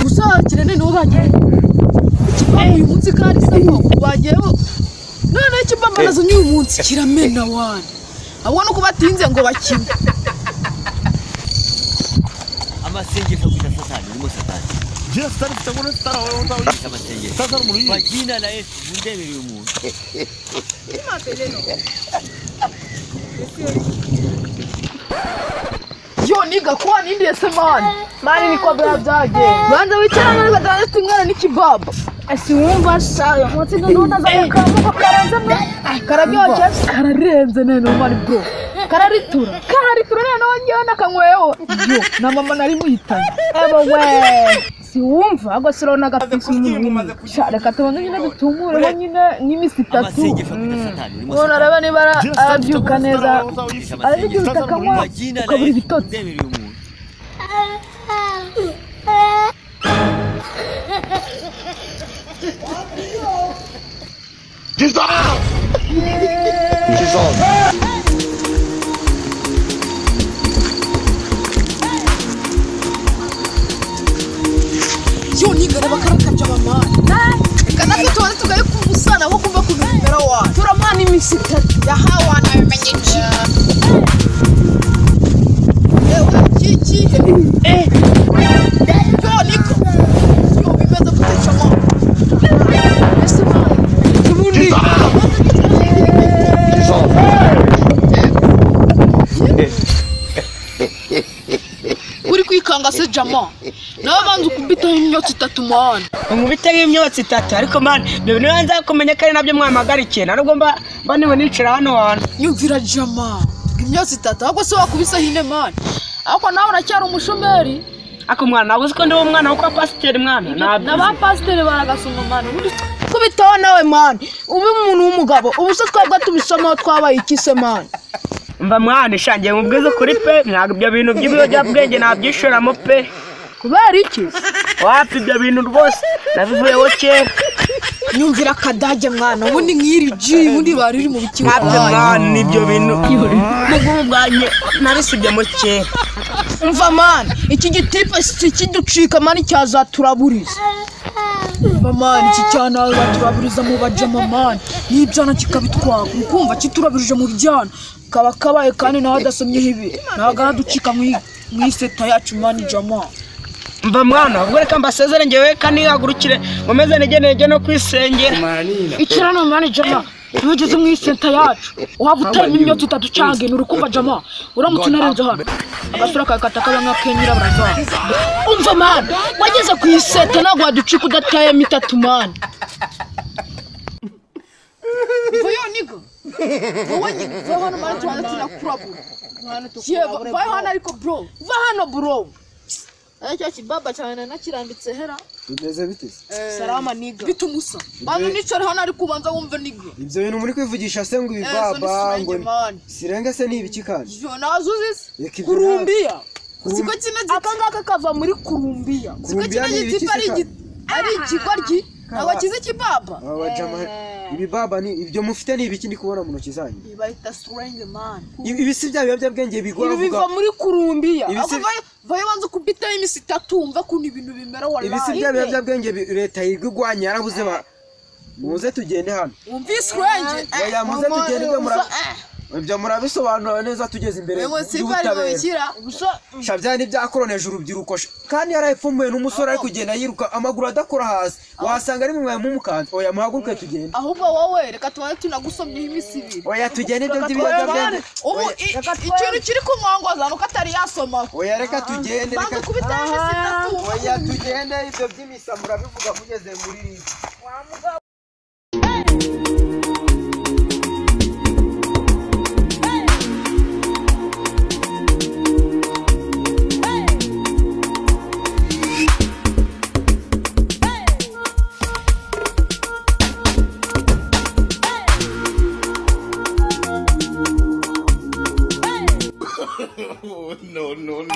Usakire ne nubanye. Uyu munsi kandi sabo bagiyeho. None ikibamba nazo uyu munsi kiramena wana. Abona uko batinze ngo bakime. Amasengesho kuja satani urimo satani. Je satani tutabona satani wewe utawe. Amasengesho. Sasa muri. Kwa jina la Yesu mundebere umuntu. Yo niga kwa nindi ese mani ni kwa byaje banza wicarana n'abadafite ingana n'ikibaba asi wumva sayo mutse ndona zakamuko karanze karabyoje kararenze nene mani bro kararitura nene wonyana kangweho yo na mama nari muhitanye ebo we si wumva ago sirona gafisi umuntu reka tubone nyine dutumure nyine n'imisi 3 Amasengesho kuja satani urimo satani. none arabane bara abyuka neza arabyuka kamwa Kwa jina la ukabura Yesu ibitotsi mundebere umuntu. Jesus! Jesus! yo nigara bakarakabya abamani kana kitwara tugaye kumusana wo kumva kunumera wa turamana imisi 3 yahawa na bimenyeki ewe kiki yo niko yo bimeze kutechama ese mani kibundi uri kwikanga se jama nawe banza kubitaho imyotsi 3 man Umubite imyotsi 3 ariko man byo nibanza kumenya kare nabyo mwamagarikiye narubwo mba niwe nicara hano wana yumvira jama imyotsi 3 ahubwo se wakubisa hine man ako nawe uracyari umushomeri ako mwana nawe uziko ndi umwana wo kwa pasiteri mwana na ba pasiteri baragasoma man kubitaho nawe man ube umuntu w'umugabo ubu se twebwe tubisoma twabaye ikise man mba mwana shangiye mubwiza kuri pe ntabwo ibyo bintu by'ibiyobyabwenge nabyishoramo pe kubera iki wapi ibyo bintu rwose nabivuyeho kera nyumvira kadage mwana ubundi nk'iri ji ubundi bariri mu bikibuga hapi mwana nibyo bintu mugumu bwanye nabisibye mu kera umva man iki gitipe kiducika man cyazaturaburiza umva man iki cyana baturaburiza mu bajama man nibyana kikabitwaka ukumva kiturabirije mu byana kaba kabaye kandi nawe adasomyeho ibi nagara ducika mwiseta yacu man jama mba mwana ubwo reka mbasezere ngewe kandi hagurukire ngomeze negeneje no kwisengera ikirano man jama tugeze mwiseta yacu waba utari imyotsi 3 cange nurukumva jama uramutse narenze hano agasura kakata kabanga kenyira baraza umva man wageze kwiseta nagwa ducika udataye mitatu man Voyo nigo wowe nigo hano man twana kurabura vai hano ariko bro va hano bro Acha kibaba cyane nakirambitse hera bimeze bite salama niga bitumusa bano nicare hano ari kubanza wumva niga ibyo bintu muri kwivugisha se ngo ibibaba ngo sirenge se nibiki kandi yo nazuzi kurumbiya siko kinaje akangaka kava muri kurumbiya siko kinaje tipari ari ikigoryi abakize kibaba abajama ibibaba ni ibyo mufite ni ibiki ndi kubona mu ntoki zanyu ibayita strange man ibisi bya biyobyabwenge bigora vuga biva muri kurumbiya vayo banza kubita imisi 3 umva kuntu ibintu bimera wallahi ibisi bya biyobyabwenge leta yigwanya yarabuze ba muze tugende hano umvise strange ya muze tugende ibyo murabisobanura neza tugeze imbere y'ubutabera shabyani byakoroneje urubyiruko kandi yarayipfumuye n'umusore ari kugenda yiruka amaguru adakora hasi wasanga ari mwe mumukanze oya muhaguruke tugende ahubwo wowe reka tubane tunagusomye imisi 2 oya tugende ibyo by'ibiyobyabwenge ubu ikintu kiri kumwangoza nuko atari yasoma oya reka tugende reka kubita imisi 3 oya tugende ibyo by'imisa murabivuga kugeze muri ribi No.